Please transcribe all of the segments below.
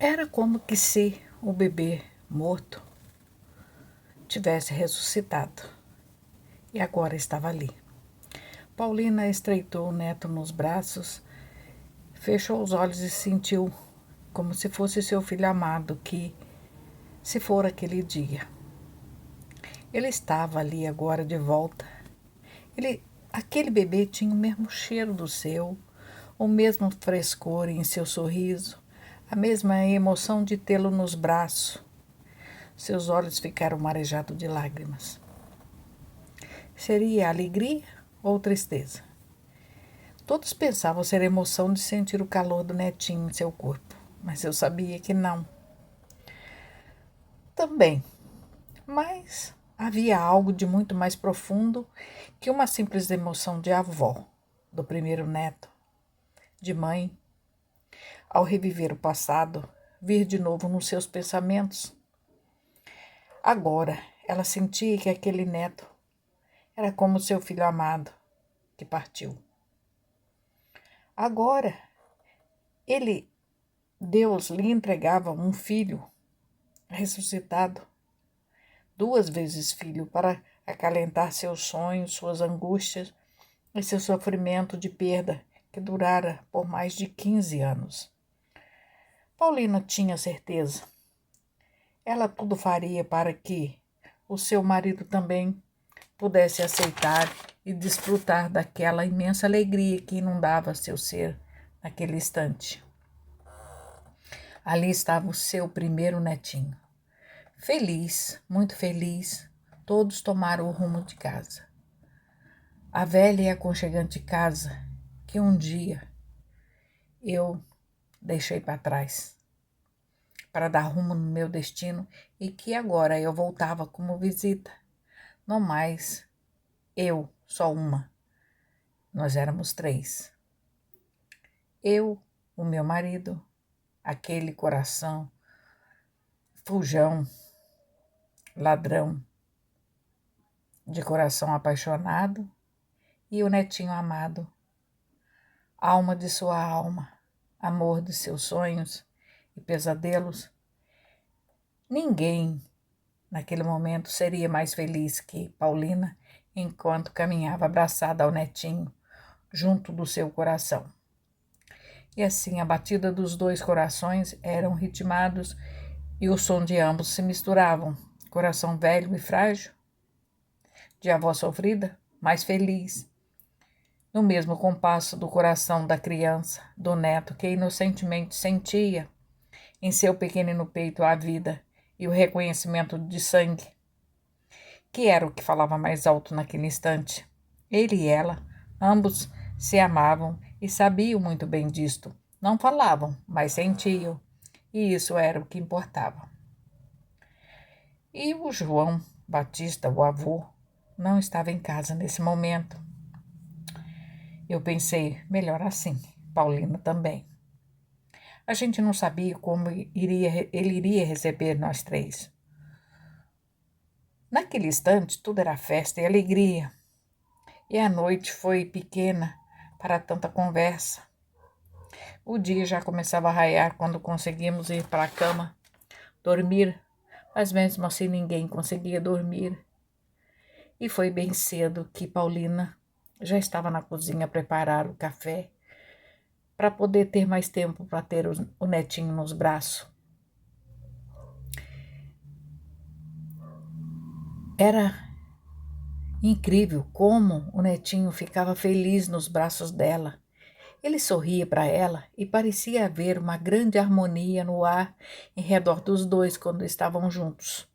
Era como que se o bebê morto tivesse ressuscitado e agora estava ali. Paulina estreitou o neto nos braços, fechou os olhos e sentiu como se fosse seu filho amado que se fora aquele dia. Ele estava ali agora de volta. Aquele bebê tinha o mesmo cheiro do seu, o mesmo frescor em seu sorriso, a mesma emoção de tê-lo nos braços. Seus olhos ficaram marejados de lágrimas. Seria alegria ou tristeza? Todos pensavam ser a emoção de sentir o calor do netinho em seu corpo, mas eu sabia que não. Também, mas havia algo de muito mais profundo que uma simples emoção de avó, do primeiro neto, de mãe. Ao reviver o passado, vir de novo nos seus pensamentos. Agora, ela sentia que aquele neto era como seu filho amado, que partiu. Agora, Deus lhe entregava um filho ressuscitado, 2 vezes filho, para acalentar seus sonhos, suas angústias e seu sofrimento de perda, que durara por mais de 15 anos. Paulina tinha certeza. Ela tudo faria para que o seu marido também pudesse aceitar e desfrutar daquela imensa alegria que inundava seu ser naquele instante. Ali estava o seu primeiro netinho. Feliz, muito feliz, todos tomaram o rumo de casa. A velha e aconchegante casa que um dia eu deixei para trás, para dar rumo no meu destino e que agora eu voltava como visita. Não mais eu, só uma. Nós éramos 3. Eu, o meu marido, aquele coração, fujão, ladrão, de coração apaixonado, e o netinho amado, alma de sua alma, amor de seus sonhos e pesadelos. Ninguém, naquele momento, seria mais feliz que Paulina enquanto caminhava abraçada ao netinho, junto do seu coração. E assim a batida dos 2 corações eram ritmados e o som de ambos se misturavam. Coração velho e frágil, de avó sofrida, mas feliz, no mesmo compasso do coração da criança, do neto, que inocentemente sentia em seu pequenino peito a vida e o reconhecimento de sangue, que era o que falava mais alto naquele instante. Ele e ela, ambos se amavam e sabiam muito bem disto. Não falavam, mas sentiam, e isso era o que importava. E o João Batista, o avô, não estava em casa nesse momento. Eu pensei, melhor assim, Paulina também. A gente não sabia como ele iria receber nós 3. Naquele instante, tudo era festa e alegria. E a noite foi pequena para tanta conversa. O dia já começava a raiar quando conseguimos ir para a cama, dormir, mas mesmo assim ninguém conseguia dormir. E foi bem cedo que Paulina já estava na cozinha a preparar o café para poder ter mais tempo para ter o netinho nos braços. Era incrível como o netinho ficava feliz nos braços dela. Ele sorria para ela e parecia haver uma grande harmonia no ar em redor dos 2 quando estavam juntos.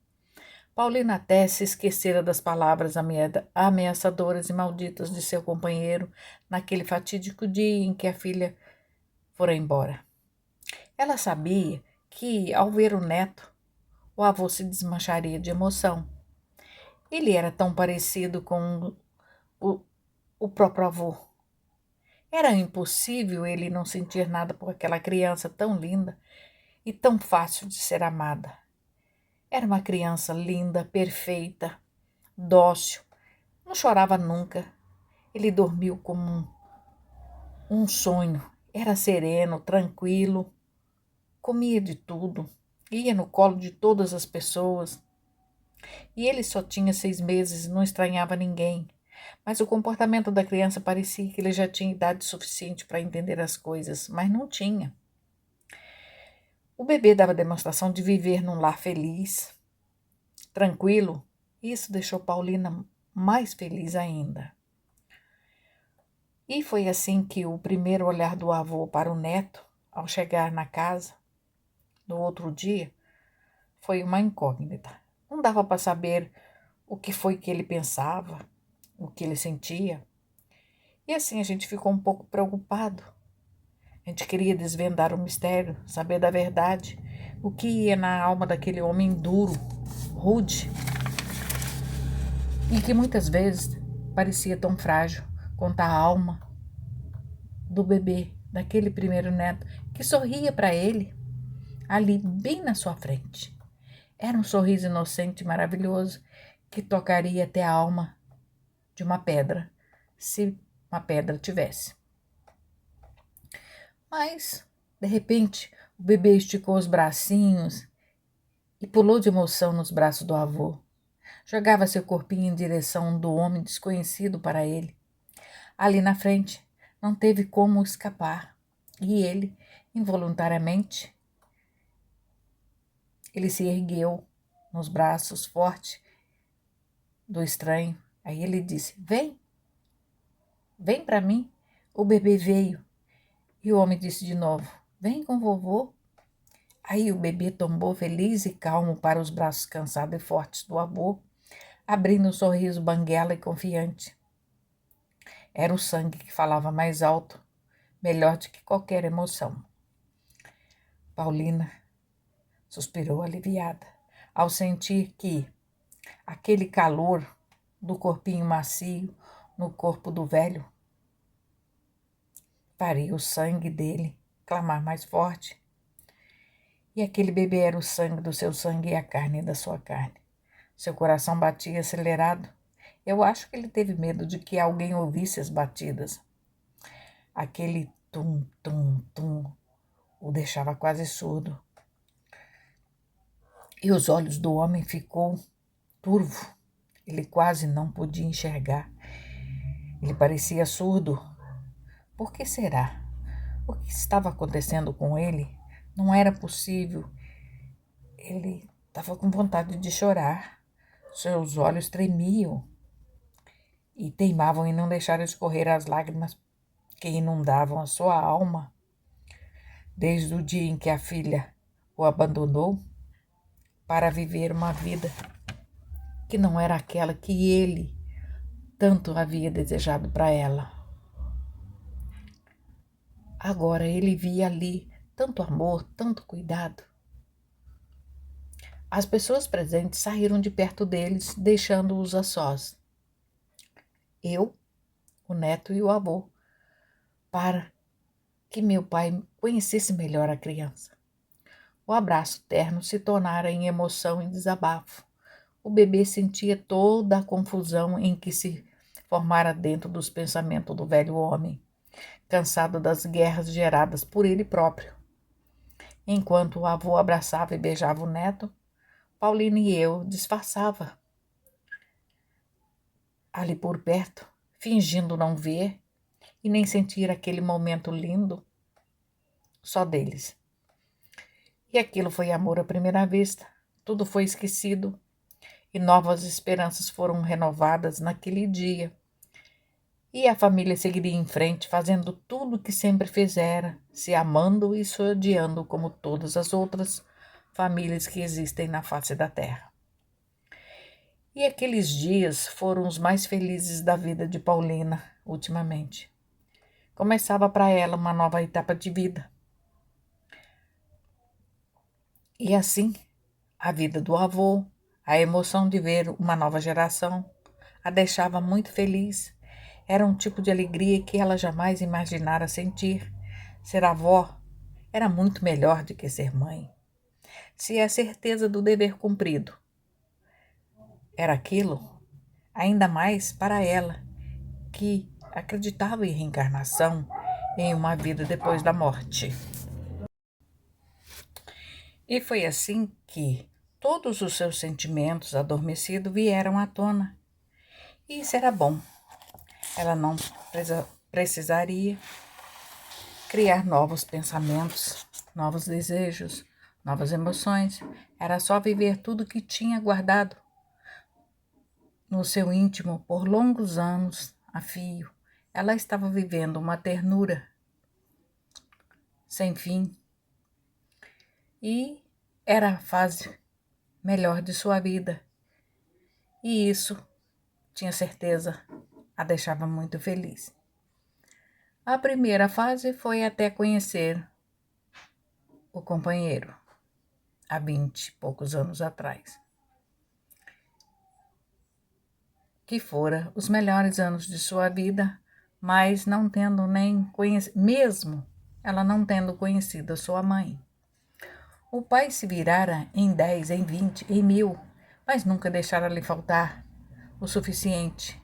Paulina até se esquecera das palavras ameaçadoras e malditas de seu companheiro naquele fatídico dia em que a filha fora embora. Ela sabia que, ao ver o neto, o avô se desmancharia de emoção. Ele era tão parecido com o próprio avô. Era impossível ele não sentir nada por aquela criança tão linda e tão fácil de ser amada. Era uma criança linda, perfeita, dócil, não chorava nunca. Ele dormiu como um sonho, era sereno, tranquilo. comia de tudo, ia no colo de todas as pessoas. E ele só tinha 6 meses e não estranhava ninguém. Mas o comportamento da criança parecia que ele já tinha idade suficiente para entender as coisas, mas não tinha. O bebê dava demonstração de viver num lar feliz, tranquilo. Isso deixou Paulina mais feliz ainda. E foi assim que o primeiro olhar do avô para o neto, ao chegar na casa, no outro dia, foi uma incógnita. Não dava para saber o que foi que ele pensava, o que ele sentia. E assim a gente ficou um pouco preocupado. A gente queria desvendar o mistério, saber da verdade, o que ia na alma daquele homem duro, rude, e que muitas vezes parecia tão frágil quanto a alma do bebê, daquele primeiro neto, que sorria para ele, ali bem na sua frente. Era um sorriso inocente e maravilhoso que tocaria até a alma de uma pedra, se uma pedra tivesse. Mas, de repente, o bebê esticou os bracinhos e pulou de emoção nos braços do avô. Jogava seu corpinho em direção do homem desconhecido para ele. Ali na frente, não teve como escapar. E ele, involuntariamente, ele se ergueu nos braços forte do estranho. Aí ele disse: Vem, vem para mim. O bebê veio. E o homem disse de novo: Vem com vovô. Aí o bebê tombou feliz e calmo para os braços cansados e fortes do avô, abrindo um sorriso banguela e confiante. Era o sangue que falava mais alto, melhor do que qualquer emoção. Paulina suspirou aliviada, ao sentir que aquele calor do corpinho macio no corpo do velho faria o sangue dele clamar mais forte. E aquele bebê era o sangue do seu sangue e a carne da sua carne. Seu coração batia acelerado. Eu acho que ele teve medo de que alguém ouvisse as batidas. Aquele tum, tum, tum o deixava quase surdo. E os olhos do homem ficou turvo. Ele quase não podia enxergar. Ele parecia surdo. Por que será? O que estava acontecendo com ele? Não era possível. Ele estava com vontade de chorar. Seus olhos tremiam e teimavam em não deixar escorrer as lágrimas que inundavam a sua alma. Desde o dia em que a filha o abandonou para viver uma vida que não era aquela que ele tanto havia desejado para ela. Agora ele via ali tanto amor, tanto cuidado. As pessoas presentes saíram de perto deles, deixando-os a sós. Eu, o neto e o avô, para que meu pai conhecesse melhor a criança. O abraço terno se tornara em emoção e desabafo. O bebê sentia toda a confusão em que se formara dentro dos pensamentos do velho homem, cansado das guerras geradas por ele próprio. Enquanto o avô abraçava e beijava o neto, Paulina e eu disfarçava ali por perto, fingindo não ver e nem sentir aquele momento lindo só deles. E aquilo foi amor à primeira vista. Tudo foi esquecido e novas esperanças foram renovadas naquele dia. E a família seguiria em frente, fazendo tudo o que sempre fizera, se amando e se odiando como todas as outras famílias que existem na face da terra. E aqueles dias foram os mais felizes da vida de Paulina, ultimamente. Começava para ela uma nova etapa de vida. E assim, a vida do avô, a emoção de ver uma nova geração, a deixava muito feliz. Era um tipo de alegria que ela jamais imaginara sentir. Ser avó era muito melhor do que ser mãe. Se a certeza do dever cumprido era aquilo, ainda mais para ela, que acreditava em reencarnação, em uma vida depois da morte. E foi assim que todos os seus sentimentos adormecidos vieram à tona. E isso era bom. Ela não precisaria criar novos pensamentos, novos desejos, novas emoções. Era só viver tudo que tinha guardado no seu íntimo por longos anos a fio. Ela estava vivendo uma ternura sem fim e era a fase melhor de sua vida. E isso, tinha certeza, a deixava muito feliz. A primeira fase foi até conhecer o companheiro, há 20 e poucos anos atrás, que fora os melhores anos de sua vida, mas não tendo nem conhecido, mesmo ela não tendo conhecido a sua mãe. O pai se virara em 10, em 20, em 1000, mas nunca deixara lhe faltar o suficiente,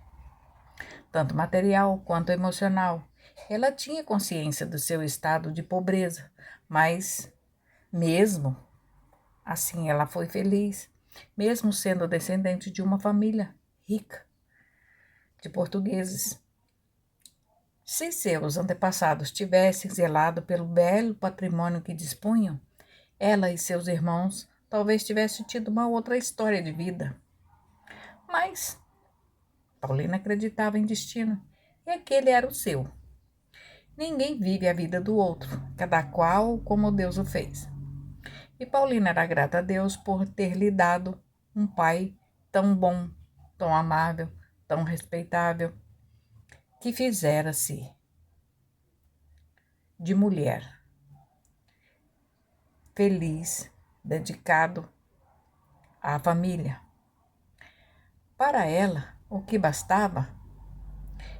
tanto material quanto emocional. Ela tinha consciência do seu estado de pobreza, mas mesmo assim ela foi feliz, mesmo sendo descendente de uma família rica de portugueses. Se seus antepassados tivessem zelado pelo belo patrimônio que dispunham, ela e seus irmãos talvez tivessem tido uma outra história de vida. Mas Paulina acreditava em destino, e aquele era o seu. Ninguém vive a vida do outro, cada qual como Deus o fez. E Paulina era grata a Deus por ter lhe dado um pai tão bom, tão amável, tão respeitável, que fizera-se de mulher, feliz, dedicado à família. Para ela, o que bastava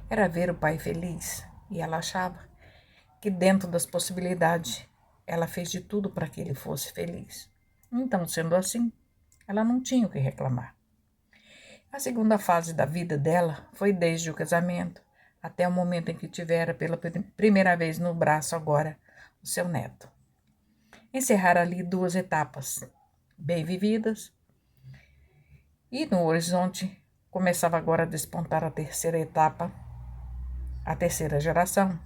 era ver o pai feliz, e ela achava que dentro das possibilidades ela fez de tudo para que ele fosse feliz. Então, sendo assim, ela não tinha o que reclamar. A segunda fase da vida dela foi desde o casamento até o momento em que tivera pela primeira vez no braço agora o seu neto. Encerrar ali 2 etapas bem vividas, e no horizonte começava agora a despontar a terceira etapa, a terceira geração,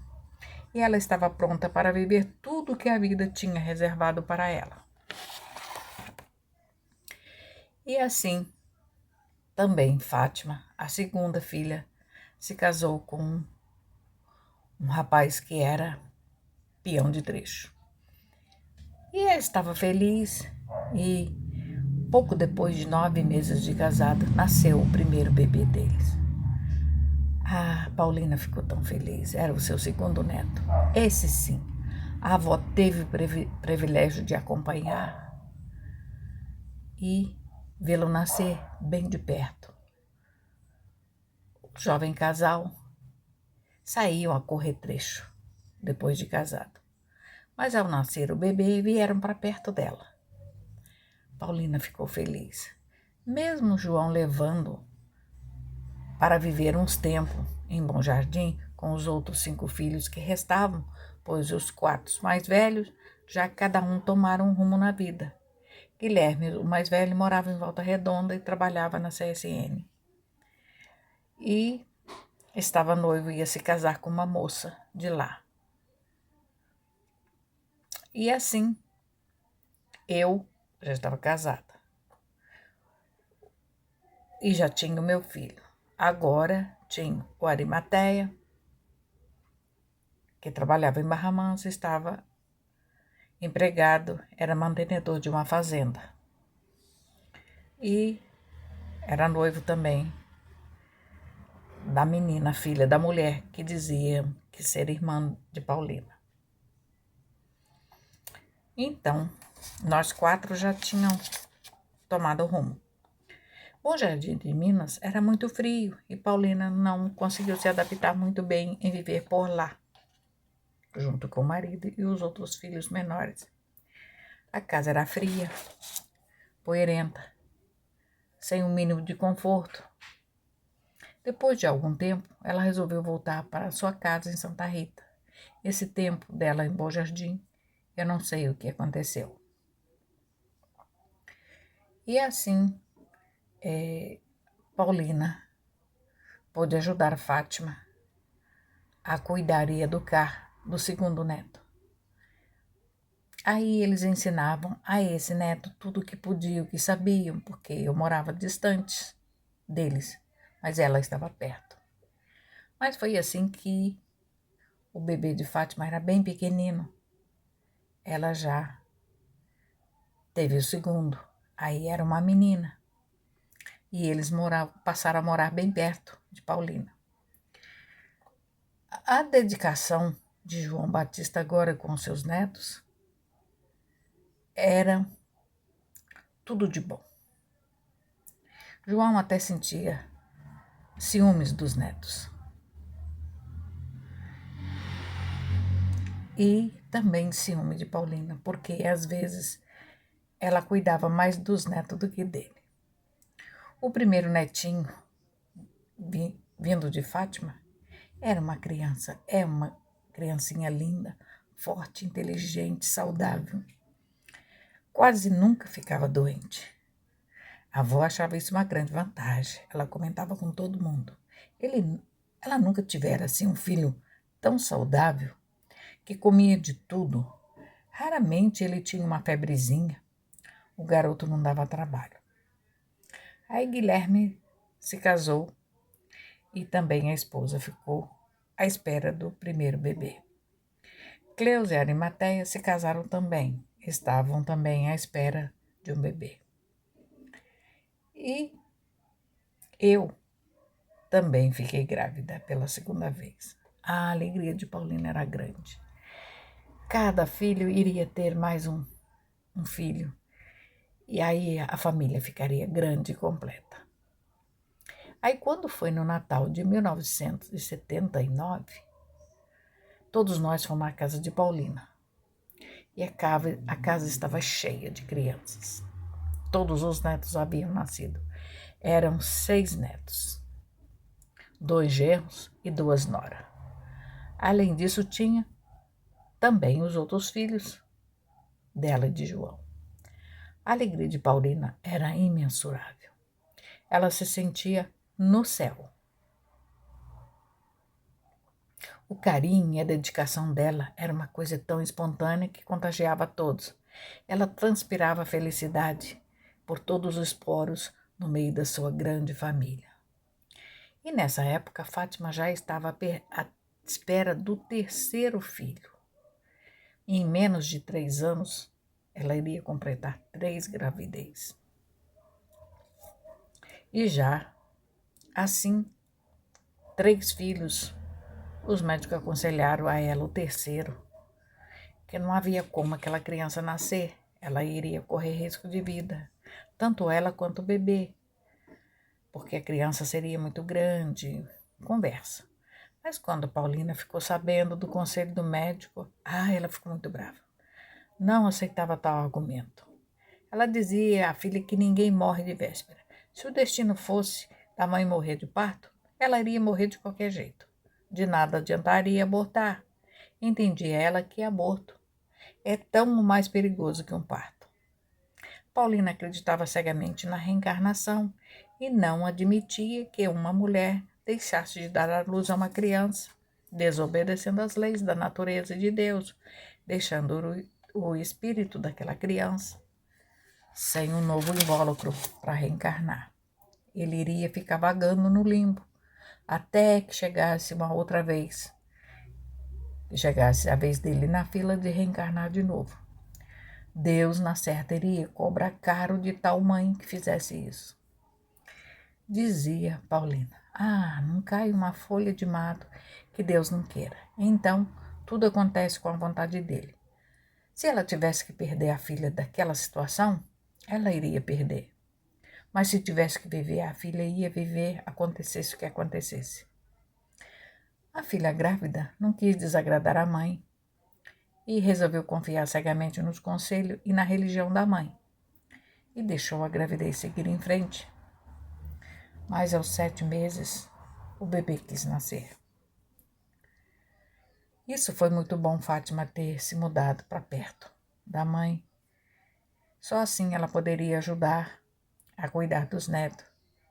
e ela estava pronta para viver tudo o que a vida tinha reservado para ela. E assim, também Fátima, a segunda filha, se casou com um rapaz que era peão de trecho. E ela estava feliz, e pouco depois de 9 meses de casada, nasceu o primeiro bebê deles. Ah, Paulina ficou tão feliz, era o seu segundo neto. Esse sim, a avó teve o privilégio de acompanhar e vê-lo nascer bem de perto. O jovem casal saíam a correr trecho depois de casado. Mas ao nascer o bebê, vieram para perto dela. Paulina ficou feliz. Mesmo João levando para viver uns tempos em Bom Jardim com os outros 5 filhos que restavam, pois os 4 mais velhos já cada um tomaram um rumo na vida. Guilherme, o mais velho, morava em Volta Redonda e trabalhava na CSN. E estava noivo e ia se casar com uma moça de lá. E assim, eu já estava casada e já tinha o meu filho. Agora tinha o Arimateia, que trabalhava em Barra Mansa, estava empregado, era mantenedor de uma fazenda. E era noivo também da menina, filha da mulher, que dizia que ser irmã de Paulina. Então, nós 4 já tínhamos tomado rumo. Bom Jardim de Minas era muito frio e Paulina não conseguiu se adaptar muito bem em viver por lá, junto com o marido e os outros filhos menores. A casa era fria, poeirenta, sem um mínimo de conforto. Depois de algum tempo, ela resolveu voltar para sua casa em Santa Rita. Esse tempo dela em Bom Jardim, eu não sei o que aconteceu. E assim, Paulina pôde ajudar Fátima a cuidar e educar do segundo neto. Aí eles ensinavam a esse neto tudo o que podiam, o que sabiam, porque eu morava distante deles, mas ela estava perto. Mas foi assim que o bebê de Fátima era bem pequenino. Ela já teve o segundo. Aí era uma menina. E eles passaram a morar bem perto de Paulina. A dedicação de João Batista agora com seus netos era tudo de bom. João até sentia ciúmes dos netos. E também ciúme de Paulina, porque às vezes ela cuidava mais dos netos do que dele. O primeiro netinho, vindo de Fátima, era uma criança, é uma criancinha linda, forte, inteligente, saudável. Quase nunca ficava doente. A avó achava isso uma grande vantagem. Ela comentava com todo mundo. Ela nunca tivera assim um filho tão saudável, que comia de tudo. Raramente ele tinha uma febrezinha. O garoto não dava trabalho. Aí Guilherme se casou e também a esposa ficou à espera do primeiro bebê. Cleusa e Arimateia se casaram também. Estavam também à espera de um bebê. E eu também fiquei grávida pela segunda vez. A alegria de Paulina era grande. Cada filho iria ter mais um filho. E aí a família ficaria grande e completa. Aí quando foi no Natal de 1979, todos nós fomos à casa de Paulina. E a casa estava cheia de crianças. Todos os netos haviam nascido. Eram 6 netos, 2 genros e 2 noras. Além disso, tinha também os outros filhos dela e de João. A alegria de Paulina era imensurável. Ela se sentia no céu. O carinho e a dedicação dela era uma coisa tão espontânea que contagiava a todos. Ela transpirava felicidade por todos os poros no meio da sua grande família. E nessa época, Fátima já estava à espera do terceiro filho. E em menos de 3 anos, ela iria completar 3 gravidez. E já, assim, 3 filhos, os médicos aconselharam a ela o terceiro, que não havia como aquela criança nascer, ela iria correr risco de vida, tanto ela quanto o bebê, porque a criança seria muito grande, conversa. Mas quando Paulina ficou sabendo do conselho do médico, ela ficou muito brava. Não aceitava tal argumento. Ela dizia à filha que ninguém morre de véspera. Se o destino fosse da mãe morrer de parto, ela iria morrer de qualquer jeito. De nada adiantaria abortar. Entendia ela que aborto é tão mais perigoso que um parto. Paulina acreditava cegamente na reencarnação e não admitia que uma mulher deixasse de dar à luz a uma criança, desobedecendo as leis da natureza e de Deus, deixando o espírito daquela criança sem um novo invólucro para reencarnar. Ele iria ficar vagando no limbo até que chegasse uma outra vez, que chegasse a vez dele na fila de reencarnar de novo. Deus, na certa, iria cobrar caro de tal mãe que fizesse isso. Dizia Paulina, não cai uma folha de mato que Deus não queira. Então, tudo acontece com a vontade dele. Se ela tivesse que perder a filha daquela situação, ela iria perder. Mas se tivesse que viver, a filha ia viver, acontecesse o que acontecesse. A filha grávida não quis desagradar a mãe e resolveu confiar cegamente nos conselhos e na religião da mãe. E deixou a gravidez seguir em frente. Mas aos 7 meses, o bebê quis nascer. Isso foi muito bom Fátima ter se mudado para perto da mãe. Só assim ela poderia ajudar a cuidar dos netos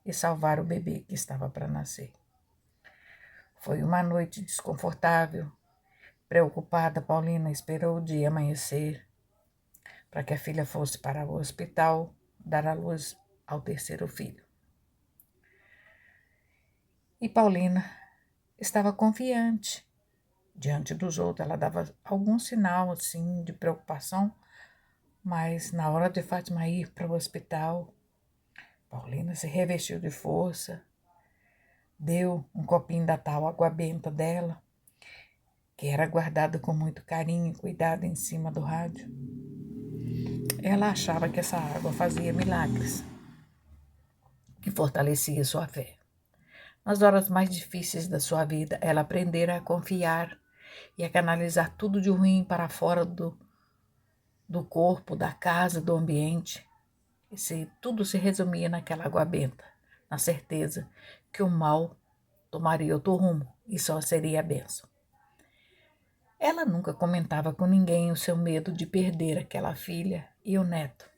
e salvar o bebê que estava para nascer. Foi uma noite desconfortável. Preocupada, Paulina esperou o dia amanhecer para que a filha fosse para o hospital dar à luz ao terceiro filho. E Paulina estava confiante. Diante dos outros, ela dava algum sinal assim de preocupação, mas na hora de Fátima ir para o hospital, Paulina se revestiu de força, deu um copinho da tal água benta dela, que era guardada com muito carinho e cuidado em cima do rádio. Ela achava que essa água fazia milagres, que fortalecia sua fé. Nas horas mais difíceis da sua vida, ela aprendera a confiar e a canalizar tudo de ruim para fora do corpo, da casa, do ambiente. Tudo se resumia naquela água benta, na certeza que o mal tomaria outro rumo e só seria a bênção. Ela nunca comentava com ninguém o seu medo de perder aquela filha e o neto,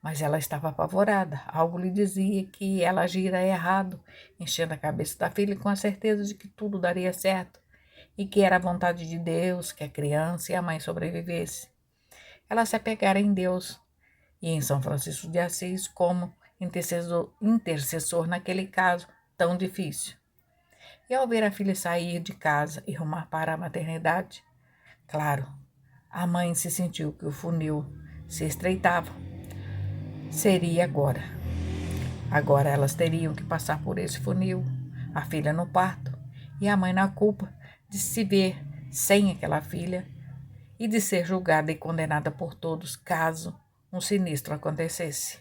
mas ela estava apavorada. Algo lhe dizia que ela agira errado, enchendo a cabeça da filha com a certeza de que tudo daria certo e que era a vontade de Deus que a criança e a mãe sobrevivessem. Ela se apegara em Deus e em São Francisco de Assis como intercessor naquele caso tão difícil. E ao ver a filha sair de casa e rumar para a maternidade, claro, a mãe se sentiu que o funil se estreitava. Seria agora. Agora elas teriam que passar por esse funil, a filha no parto e a mãe na culpa de se ver sem aquela filha e de ser julgada e condenada por todos caso um sinistro acontecesse.